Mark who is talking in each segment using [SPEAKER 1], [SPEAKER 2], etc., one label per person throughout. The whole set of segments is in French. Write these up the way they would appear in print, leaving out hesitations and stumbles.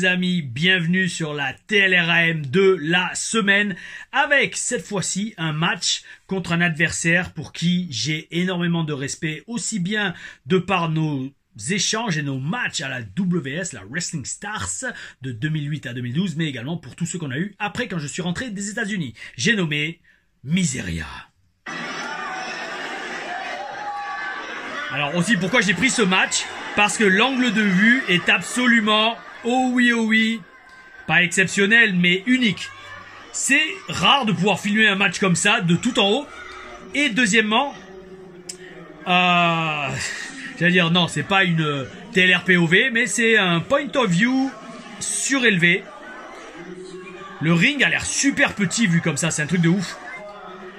[SPEAKER 1] les amis, bienvenue sur la TLRAM de la semaine avec cette fois-ci un match contre un adversaire pour qui j'ai énormément de respect, aussi bien de par nos échanges et nos matchs à la WS, la Wrestling Stars de 2008 à 2012, mais également pour tous ceux qu'on a eu après quand je suis rentré des États-Unis. J'ai nommé Miseria. Alors aussi pourquoi j'ai pris ce match, parce que l'angle de vue est absolument, oh oui, pas exceptionnel mais unique. C'est rare de pouvoir filmer un match comme ça de tout en haut. Et deuxièmement, j'allais dire non, c'est pas une TLRPOV, mais c'est un point of view surélevé. Le ring a l'air super petit vu comme ça, c'est un truc de ouf.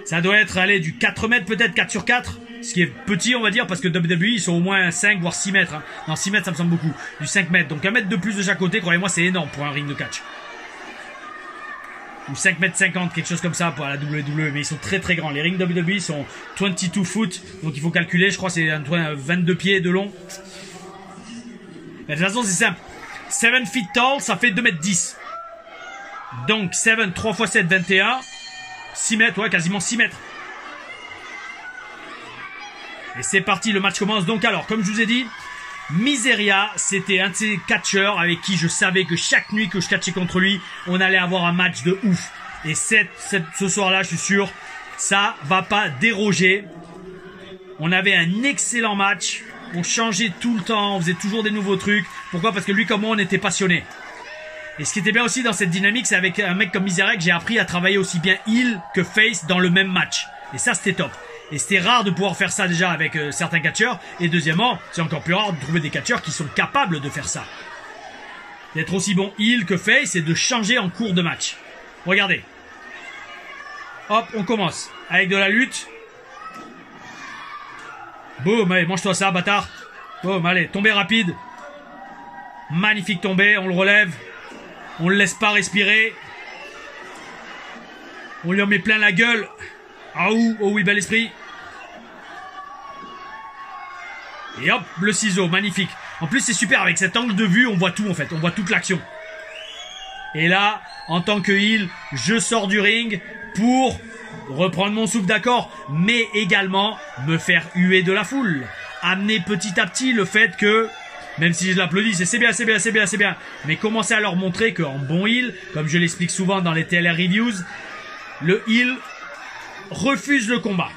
[SPEAKER 1] Ça doit être allé du 4 mètres peut-être, 4 sur 4. Ce qui est petit on va dire parce que WWE ils sont au moins 5 voire 6 mètres. Hein. Non 6 mètres ça me semble beaucoup. Du 5 mètres. Donc 1 mètre de plus de chaque côté, croyez-moi c'est énorme pour un ring de catch. Ou 5 mètres 50, quelque chose comme ça pour la WWE. Mais ils sont très très grands. Les rings WWE sont 22 foot. Donc il faut calculer, je crois c'est 22 pieds de long. Mais de toute façon c'est simple. 7 feet tall ça fait 2 mètres 10. Donc 7, 3 x 7, 21. 6 mètres, ouais quasiment 6 mètres. Et c'est parti, le match commence. Donc alors, comme je vous ai dit, Miseria, c'était un de ces catcheurs avec qui je savais que chaque nuit que je catchais contre lui, on allait avoir un match de ouf. Et ce soir-là, je suis sûr, ça va pas déroger. On avait un excellent match. On changeait tout le temps, on faisait toujours des nouveaux trucs. Pourquoi? Parce que lui comme moi, on était passionnés. Et ce qui était bien aussi dans cette dynamique, c'est avec un mec comme Miseria que j'ai appris à travailler aussi bien heel que face dans le même match. Et ça, c'était top. Et c'était rare de pouvoir faire ça déjà avec certains catcheurs. Et deuxièmement, c'est encore plus rare de trouver des catcheurs qui sont capables de faire ça. D'être aussi bon heel que face et de changer en cours de match. Regardez. Hop, on commence. Avec de la lutte. Boum, allez, mange-toi ça, bâtard. Boum, allez, tombée rapide. Magnifique tombée, on le relève. On le laisse pas respirer. On lui en met plein la gueule. Ah oh oui, bel esprit. Et hop, le ciseau, magnifique. En plus, c'est super, avec cet angle de vue, on voit tout en fait, on voit toute l'action. Et là, en tant que heel, je sors du ring pour reprendre mon souffle, d'accord, mais également me faire huer de la foule. Amener petit à petit le fait que, même si je l'applaudis, c'est bien, c'est bien, mais commencer à leur montrer qu'en bon heel, comme je l'explique souvent dans les TLR Reviews, le heel refuse le combat.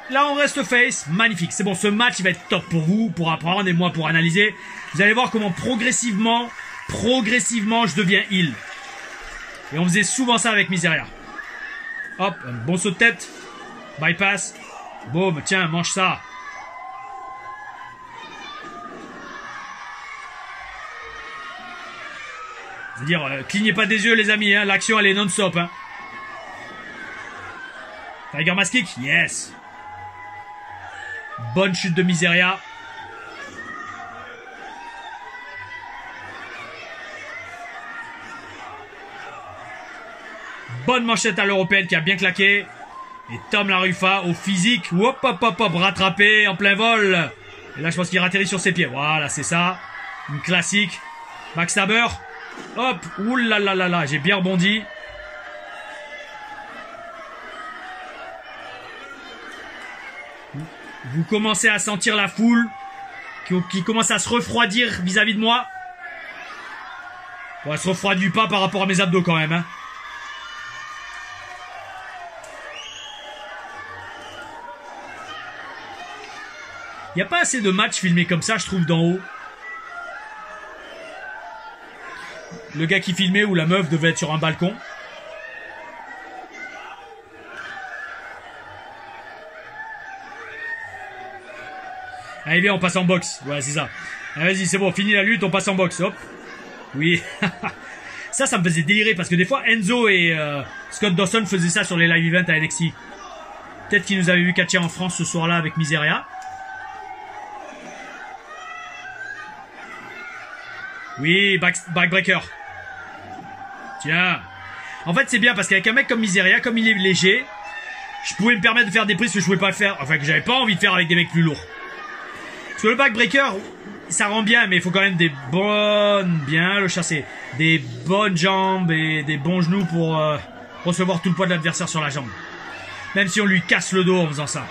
[SPEAKER 1] Là on reste face, magnifique, c'est bon, ce match il va être top pour vous, pour apprendre et moi pour analyser. Vous allez voir comment progressivement je deviens heel. Et on faisait souvent ça avec Miseria. Hop, un bon saut de tête, bypass, boum, tiens, mange ça. C'est-à-dire, clignez pas des yeux les amis, hein, l'action elle est non-stop. Hein. Tiger Mask Kick, yes. Bonne chute de Miseria. Bonne manchette à l'européenne qui a bien claqué. Et Tom Larufa au physique. Hop, rattrapé en plein vol. Et là je pense qu'il atterrit sur ses pieds. Voilà, c'est ça. Une classique. Backstabber. Hop, oulalalala, j'ai bien rebondi. Vous commencez à sentir la foule qui commence à se refroidir vis-à-vis de moi. Bon, elle se refroidit pas par rapport à mes abdos quand même. Hein. Il n'y a pas assez de matchs filmés comme ça, je trouve, d'en haut. Le gars qui filmait ou la meuf devait être sur un balcon. Allez viens, on passe en boxe. Ouais, c'est ça. Allez, vas-y, c'est bon, fini la lutte, on passe en boxe. Hop. Oui. ça me faisait délirer parce que des fois, Enzo et Scott Dawson faisaient ça sur les live events à NXT. Peut-être qu'ils nous avaient vu catcher en France ce soir-là avec Miseria. Oui, backbreaker. Tiens. En fait, c'est bien parce qu'avec un mec comme Miseria, comme il est léger, je pouvais me permettre de faire des prises que je pouvais pas faire. Enfin, que j'avais pas envie de faire avec des mecs plus lourds. Parce que le backbreaker, ça rend bien, mais il faut quand même des bonnes, bien le chasser, des bonnes jambes et des bons genoux pour recevoir tout le poids de l'adversaire sur la jambe. Même si on lui casse le dos en faisant ça.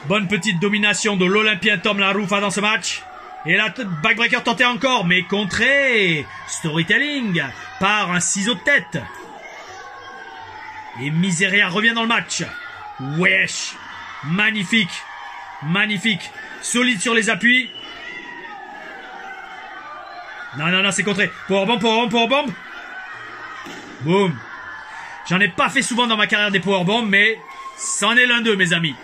[SPEAKER 1] Bonne petite domination de l'Olympien Tom La Rufa dans ce match. Et là, backbreaker tenté encore, mais contré. Storytelling par un ciseau de tête. Et Miseria revient dans le match. Wesh. Magnifique. Magnifique. Solide sur les appuis. Non, non, non, c'est contré. Powerbomb, powerbomb, powerbomb. Boum. J'en ai pas fait souvent dans ma carrière des powerbombs, mais c'en est l'un d'eux, mes amis.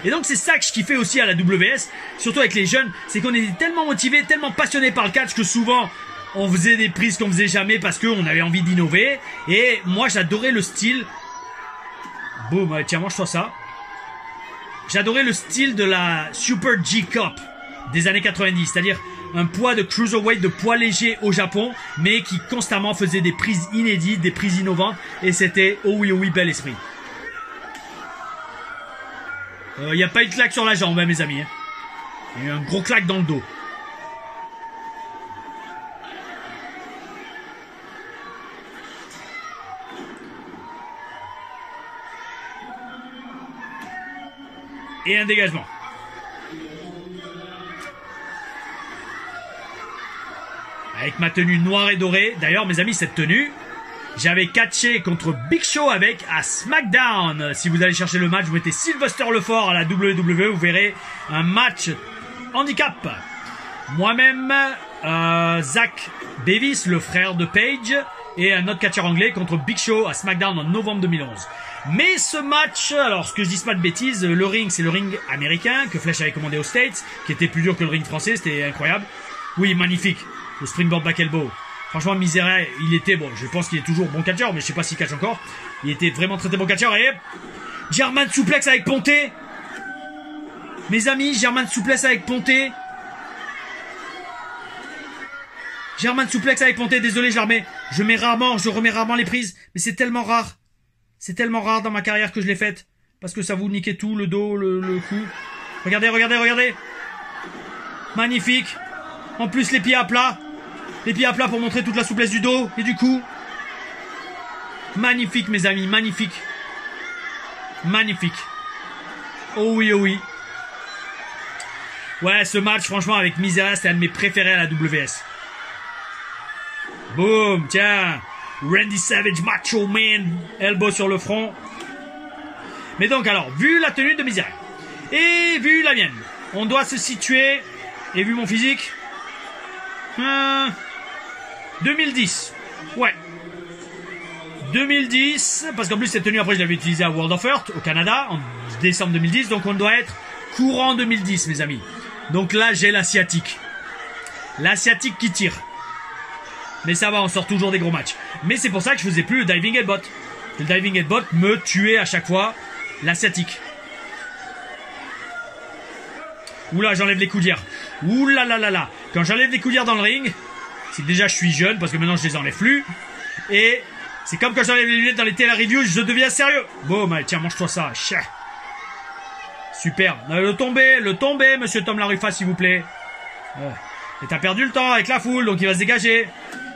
[SPEAKER 1] Et donc c'est ça que je kiffais aussi à la WS, surtout avec les jeunes, c'est qu'on était tellement motivés, tellement passionnés par le catch que souvent on faisait des prises qu'on faisait jamais parce qu'on avait envie d'innover. Et moi j'adorais le style. Boum, tiens, mange-toi ça. J'adorais le style de la Super G-Cup des années 90, c'est-à-dire un poids de cruiserweight, de poids léger au Japon, mais qui constamment faisait des prises inédites, des prises innovantes, et c'était oh oui, bel esprit. Il n'y a pas eu de claque sur la jambe, hein, mes amis. Il y a eu un gros claque dans le dos. Et un dégagement. Avec ma tenue noire et dorée. D'ailleurs, mes amis, cette tenue, j'avais catché contre Big Show avec à SmackDown. Si vous allez chercher le match, vous mettez Sylvester Lefort à la WWE, vous verrez un match handicap. Moi-même, Zach Davis, le frère de Paige, et un autre catcheur anglais contre Big Show à SmackDown en novembre 2011. Mais ce match, alors ce que je dis pas de bêtises, le ring c'est le ring américain que Flash avait commandé aux States, qui était plus dur que le ring français, c'était incroyable. Oui, magnifique, le springboard back elbow. Franchement, Miseria, il était, bon, je pense qu'il est toujours bon catcheur, mais je sais pas s'il catch encore. Il était vraiment très bon catcheur. Et German suplex avec Ponté. Mes amis, German suplex avec Ponté. German suplex avec Ponté, désolé, je la remets. Je remets rarement les prises, mais c'est tellement rare. C'est tellement rare dans ma carrière que je l'ai faite. Parce que ça vous niquait tout, le dos, le cou. Regardez, regardez, regardez. Magnifique. En plus, les pieds à plat. Les pieds à plat pour montrer toute la souplesse du dos et du cou. Magnifique, mes amis, magnifique. Magnifique. Oh oui, oh oui. Ouais, ce match, franchement, avec Miseria, c'était un de mes préférés à la WS. Boum, tiens. Randy Savage, Macho Man, elbow sur le front. Mais donc, alors, vu la tenue de Miseria et vu la mienne, on doit se situer, et vu mon physique, 2010. Ouais. 2010, parce qu'en plus cette tenue après je l'avais utilisée à World of Hurt au Canada en décembre 2010, donc on doit être courant 2010, mes amis. Donc là j'ai l'asiatique. L'asiatique qui tire. Mais ça va, on sort toujours des gros matchs. Mais c'est pour ça que je faisais plus le diving headbutt. Le diving headbutt me tuait à chaque fois l'asiatique. Oula, j'enlève les coudières. Oula là là là. Quand j'enlève les coudières dans le ring, c'est que déjà je suis jeune parce que maintenant je les enlève plus. Et c'est comme quand j'enlève les lunettes dans les télé reviews, je deviens sérieux. Bon, tiens, mange-toi ça. Chia. Super. Le tomber, monsieur Tom La Rufa, s'il vous plaît. Et t'as perdu le temps avec la foule, donc il va se dégager.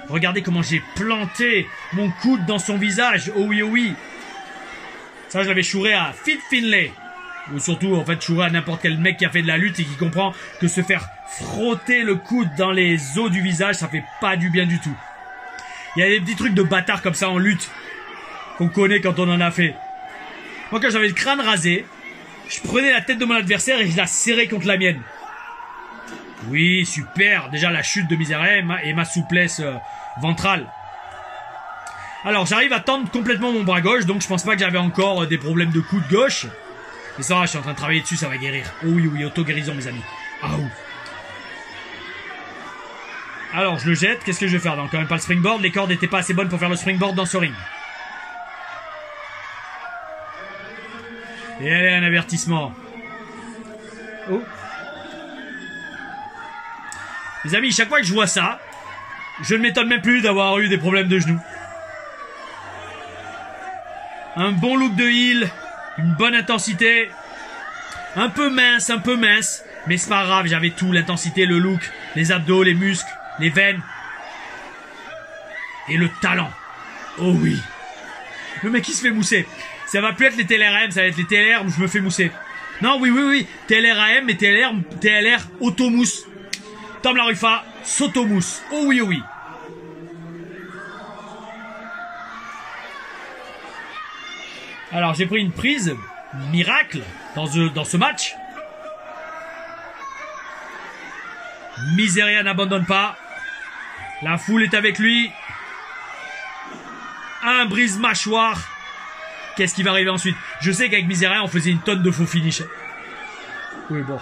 [SPEAKER 1] Regardez comment j'ai planté mon coude dans son visage. Oh oui, oh oui. Ça, je l'avais chouré à Fit Finlay. Ou surtout, en fait, chouré à n'importe quel mec qui a fait de la lutte et qui comprend que se faire frotter le coude dans les os du visage, ça fait pas du bien du tout. Il y a des petits trucs de bâtard comme ça en lutte qu'on connaît quand on en a fait. Moi, quand j'avais le crâne rasé, je prenais la tête de mon adversaire et je la serrais contre la mienne. Oui, super. Déjà, la chute de Miseria et ma souplesse ventrale. Alors, j'arrive à tendre complètement mon bras gauche, donc je pense pas que j'avais encore des problèmes de coude gauche. Mais ça va, je suis en train de travailler dessus, ça va guérir. Oh oui, oui, auto-guérison, mes amis. Ah ouh. Alors, je le jette. Qu'est-ce que je vais faire? Non, quand même pas le springboard. Les cordes n'étaient pas assez bonnes pour faire le springboard dans ce ring. Et allez, un avertissement. Oh. Les amis, chaque fois que je vois ça, je ne m'étonne même plus d'avoir eu des problèmes de genoux. Un bon look de heel. Une bonne intensité. Un peu mince. Mais c'est pas grave, j'avais tout. L'intensité, le look, les abdos, les muscles, les veines. Et le talent. Oh oui. Le mec il se fait mousser. Ça va plus être les TLRM, ça va être les TLR où je me fais mousser. Non, oui. TLRAM mais TLR automousse. Tom Larufa, s'automousse. Oh oui. Alors j'ai pris une prise miracle dans ce match. Miseria n'abandonne pas. La foule est avec lui. Un brise-mâchoire. Qu'est-ce qui va arriver ensuite? Je sais qu'avec Miseria, on faisait une tonne de faux finish. Oui, bon.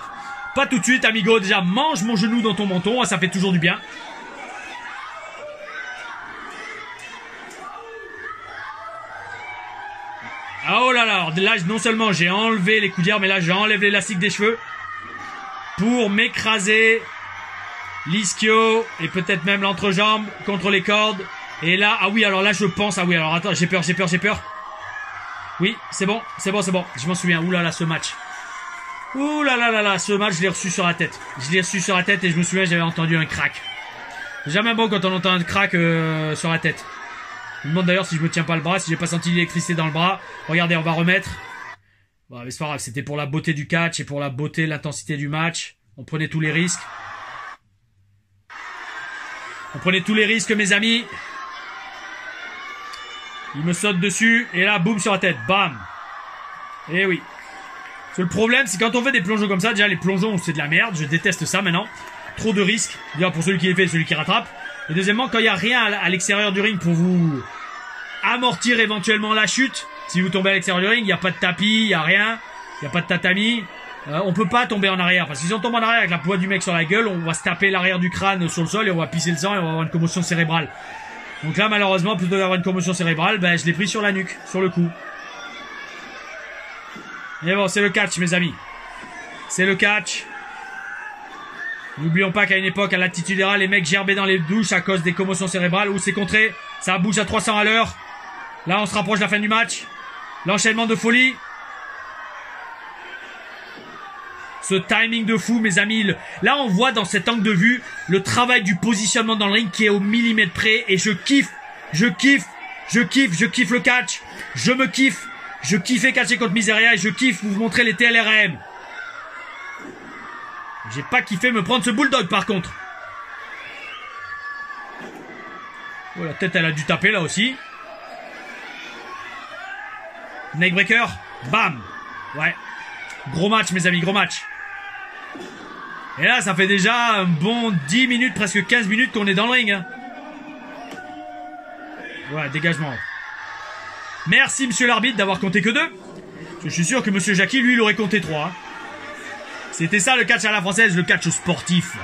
[SPEAKER 1] Pas tout de suite, amigo. Déjà, mange mon genou dans ton menton. Ça fait toujours du bien. Ah, oh là là. Là, non seulement j'ai enlevé les coudières, mais là, j'enlève l'élastique des cheveux. Pour m'écraser l'ischio et peut-être même l'entrejambe contre les cordes. Et là, ah oui, alors là, je pense... Ah oui, alors attends, j'ai peur. Oui, c'est bon. Je m'en souviens. Ouh là là, ce match. Ouh là là, ce match, je l'ai reçu sur la tête. Et je me souviens, j'avais entendu un crack. C'est jamais bon quand on entend un crack sur la tête. Je me demande d'ailleurs si je me tiens pas le bras, si j'ai pas senti l'électricité dans le bras. Regardez, on va remettre. Bon, mais c'est pas grave, c'était pour la beauté du catch et pour la beauté, l'intensité du match. On prenait tous les risques. Mes amis. Il me saute dessus. Et là, boum sur la tête. Bam. Et oui. Parce que le problème, c'est quand on fait des plongeons comme ça. Déjà, les plongeons, c'est de la merde. Je déteste ça maintenant. Trop de risques. Déjà, pour celui qui les fait et celui qui rattrape. Et deuxièmement, quand il n'y a rien à l'extérieur du ring pour vous amortir éventuellement la chute. Si vous tombez à l'extérieur du ring, il n'y a pas de tapis, il n'y a rien. Il n'y a pas de tatami. On peut pas tomber en arrière. Parce que si on tombe en arrière avec la poids du mec sur la gueule, on va se taper l'arrière du crâne sur le sol et on va pisser le sang et on va avoir une commotion cérébrale. Donc là, malheureusement, plutôt d'avoir une commotion cérébrale, ben, je l'ai pris sur la nuque, sur le cou. Mais bon, c'est le catch, mes amis. C'est le catch. N'oublions pas qu'à une époque, à l'Attitude Era, les mecs gerbaient dans les douches à cause des commotions cérébrales. Où c'est contré. Ça bouge à 300 à l'heure. Là, on se rapproche de la fin du match. L'enchaînement de folie. Ce timing de fou, mes amis. Là, on voit dans cet angle de vue le travail du positionnement dans le ring qui est au millimètre près. Et je kiffe le catch. Je me kiffe. Je kiffais catcher contre Miseria et je kiffe vous montrer les TLRM. J'ai pas kiffé me prendre ce bulldog par contre. Oh, la tête, elle a dû taper là aussi. Neckbreaker. Bam. Ouais. Gros match, mes amis, gros match. Et là, ça fait déjà un bon 10 minutes, presque 15 minutes qu'on est dans le ring. Hein. Ouais, dégagement. Merci, monsieur l'arbitre, d'avoir compté que 2. Je suis sûr que monsieur Jackie, lui, il aurait compté 3. Hein. C'était ça, le catch à la française, le catch sportif.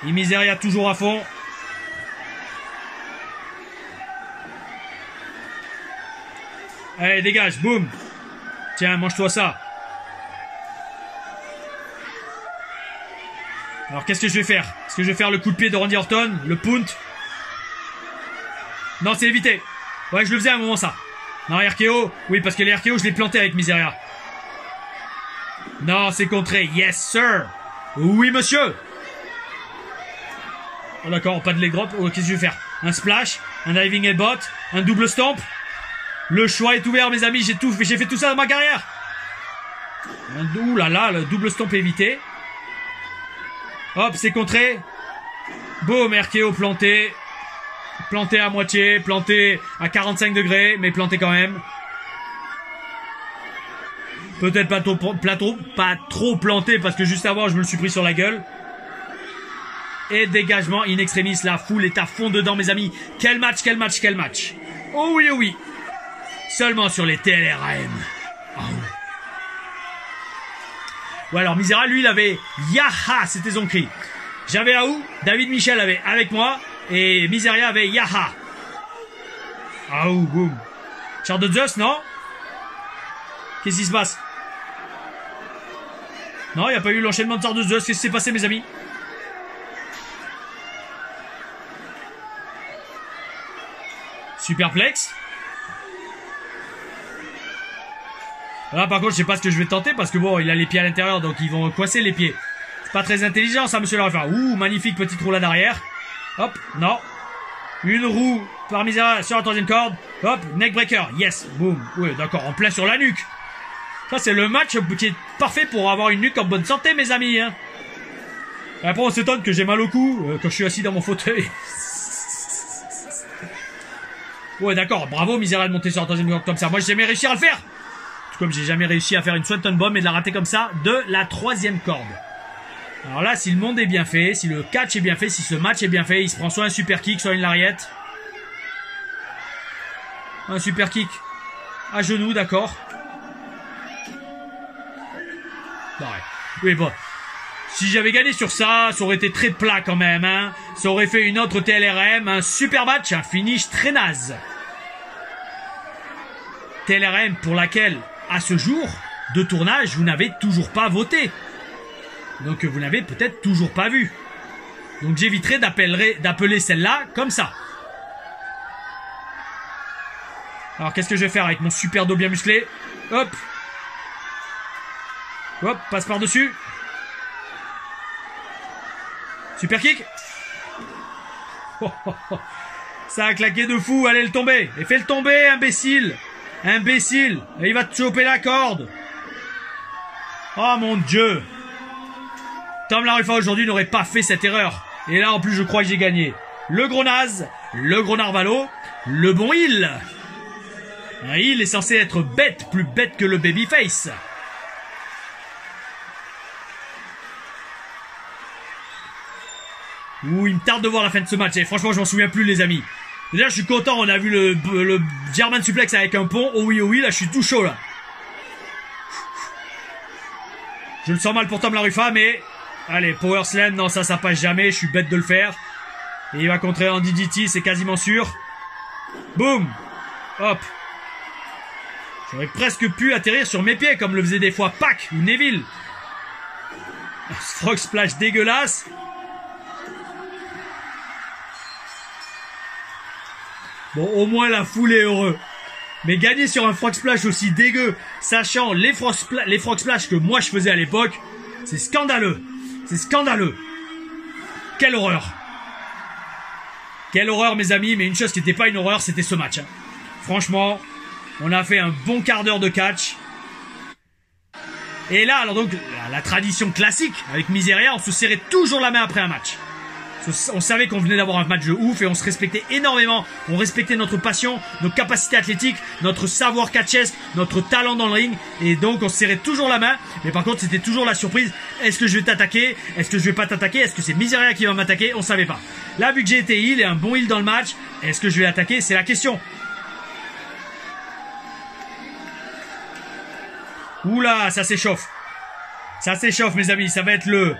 [SPEAKER 1] Et Miseria toujours à fond. Allez, dégage, boum. Tiens, mange-toi ça. Alors, qu'est-ce que je vais faire? Est-ce que je vais faire le coup de pied de Randy Orton? Le punt? Non, c'est évité. Ouais, je le faisais à un moment, ça. Non, RKO. Oui, parce que les RKO, je les plantais avec Miseria. Non, c'est contré. Yes, sir. Oui, monsieur. Oh, d'accord, pas de leg drop. Oh, qu'est-ce que je vais faire? Un splash, un diving headbutt, un double stomp. Le choix est ouvert, mes amis. J'ai fait tout ça dans ma carrière. Ouh là là, le double stomp évité. Hop, c'est contré. Boum, RKO planté. Planté à moitié, planté à 45 degrés, mais planté quand même. Peut-être pas trop planté parce que juste avant je me le suis pris sur la gueule. Et dégagement in extremis, la foule est à fond dedans, mes amis. Quel match. Oh oui, oh oui. Seulement sur les TLRM. Oh. Ouais, alors Miseria, lui, il avait Yaha, c'était son cri. J'avais Aou, David Michel avait avec moi, et Miseria avait Yaha. Aou, boum. Char de Zeus, non? Qu'est-ce qui se passe? Non, il n'y a pas eu l'enchaînement de Char de Zeus. Qu'est-ce qui s'est passé, mes amis? Superplex. Là, par contre, je sais pas ce que je vais tenter parce que bon, il a les pieds à l'intérieur, donc ils vont coincer les pieds. C'est pas très intelligent, ça, monsieur le référent. Ouh, magnifique petite roulade arrière. Hop, non. Une roue par Miseria sur la troisième corde. Hop, neckbreaker. Yes, boum. Oui, d'accord, en plein sur la nuque. Ça, c'est le match qui est parfait pour avoir une nuque en bonne santé, mes amis. Hein. Et après, on s'étonne que j'ai mal au cou quand je suis assis dans mon fauteuil. Ouais, d'accord, bravo, Miseria de monter sur la troisième corde comme ça. Moi, j'ai jamais réussi à le faire. Comme j'ai jamais réussi à faire une Swanton Bomb et de la rater comme ça de la troisième corde. Alors là, si le monde est bien fait, si le catch est bien fait, si ce match est bien fait, il se prend soit un super kick, soit une lariat. Un super kick à genoux, d'accord. Ouais. Oui, bon. Si j'avais gagné sur ça, ça aurait été très plat quand même. Hein. Ça aurait fait une autre TLRM, un super match, un finish très naze. TLRM pour laquelle... à ce jour de tournage, vous n'avez toujours pas voté. Donc vous n'avez peut-être toujours pas vu. Donc j'éviterai d'appeler celle-là comme ça. Alors qu'est-ce que je vais faire avec mon super dos bien musclé? Hop. Hop, passe par-dessus. Super kick. Oh, oh, oh. Ça a claqué de fou, allez le tomber. Et fais le tomber, imbécile. Imbécile. Et il va te choper la corde. Oh mon Dieu. Tom Larifa aujourd'hui n'aurait pas fait cette erreur. Et là en plus je crois que j'ai gagné. Le gros naze, le gros narvalo, le bon heel. Un heel est censé être bête, plus bête que le babyface. Ouh, il me tarde de voir la fin de ce match. Et franchement je m'en souviens plus les amis. Déjà je suis content, on a vu le German suplex avec un pont. Oh oui, là je suis tout chaud là. Je le sens mal pour Tom Larifa, mais... allez, Power Slam, non ça passe jamais, je suis bête de le faire. Et il va contrer en DDT, c'est quasiment sûr. Boum. Hop. J'aurais presque pu atterrir sur mes pieds, comme le faisait des fois Pac ou Neville. Frog Splash dégueulasse. Bon, au moins la foule est heureux. Mais gagner sur un Frog Splash aussi dégueu, sachant les Frog Splash que moi je faisais à l'époque, c'est scandaleux. C'est scandaleux. Quelle horreur. Quelle horreur mes amis, mais une chose qui n'était pas une horreur, c'était ce match. Hein. Franchement, on a fait un bon quart d'heure de catch. Et là, alors donc, la tradition classique, avec Miseria, on se serrait toujours la main après un match. On savait qu'on venait d'avoir un match de ouf et on se respectait énormément. On respectait notre passion, nos capacités athlétiques, notre savoir catchesque, notre talent dans le ring. Et donc on se serrait toujours la main. Mais par contre c'était toujours la surprise. Est-ce que je vais t'attaquer? Est-ce que je vais pas t'attaquer? Est-ce que c'est Miseria qui va m'attaquer? On savait pas. Là vu que j'ai été heal et un bon heal dans le match, est-ce que je vais l'attaquer? C'est la question. Oula, ça s'échauffe. Ça s'échauffe mes amis. Ça va être le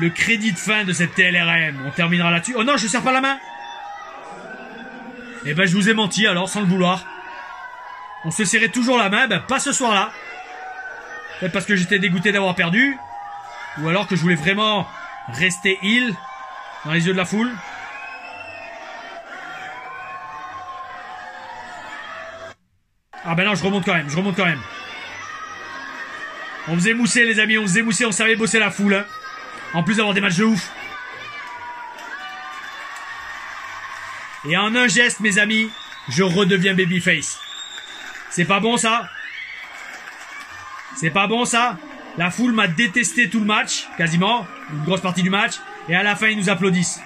[SPEAKER 1] crédit de fin de cette TLRM. On terminera là-dessus. Oh non, je serre pas la main. Eh ben, je vous ai menti alors, sans le vouloir. On se serrait toujours la main, ben pas ce soir-là. Peut-être parce que j'étais dégoûté d'avoir perdu. Ou alors que je voulais vraiment rester heal dans les yeux de la foule. Ah ben non, je remonte quand même. On faisait mousser les amis, on savait bosser la foule. Hein. En plus d'avoir des matchs de ouf. Et en un geste mes amis, je redeviens babyface. C'est pas bon ça? C'est pas bon ça? La foule m'a détesté tout le match, quasiment, une grosse partie du match. Et à la fin ils nous applaudissent.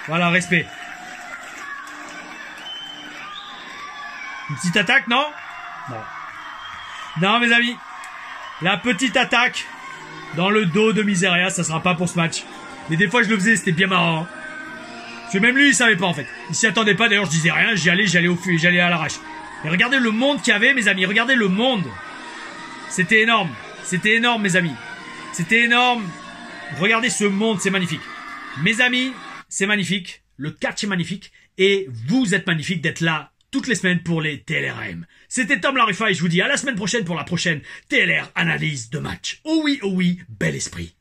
[SPEAKER 1] Voilà, respect. Une petite attaque, non? Non. Non mes amis. La petite attaque dans le dos de Miseria, ça sera pas pour ce match. Mais des fois je le faisais, c'était bien marrant. Parce que même lui il savait pas en fait. Il s'y attendait pas, d'ailleurs je disais rien, j'allais à l'arrache. Et regardez le monde qu'il y avait mes amis, regardez le monde. C'était énorme mes amis. C'était énorme. Regardez ce monde, c'est magnifique. Mes amis, c'est magnifique. Le catch est magnifique. Et vous êtes magnifique d'être là toutes les semaines pour les TLRM. C'était Tom Larifa et je vous dis à la semaine prochaine pour la prochaine TLR analyse de match. Oh oui, bel esprit.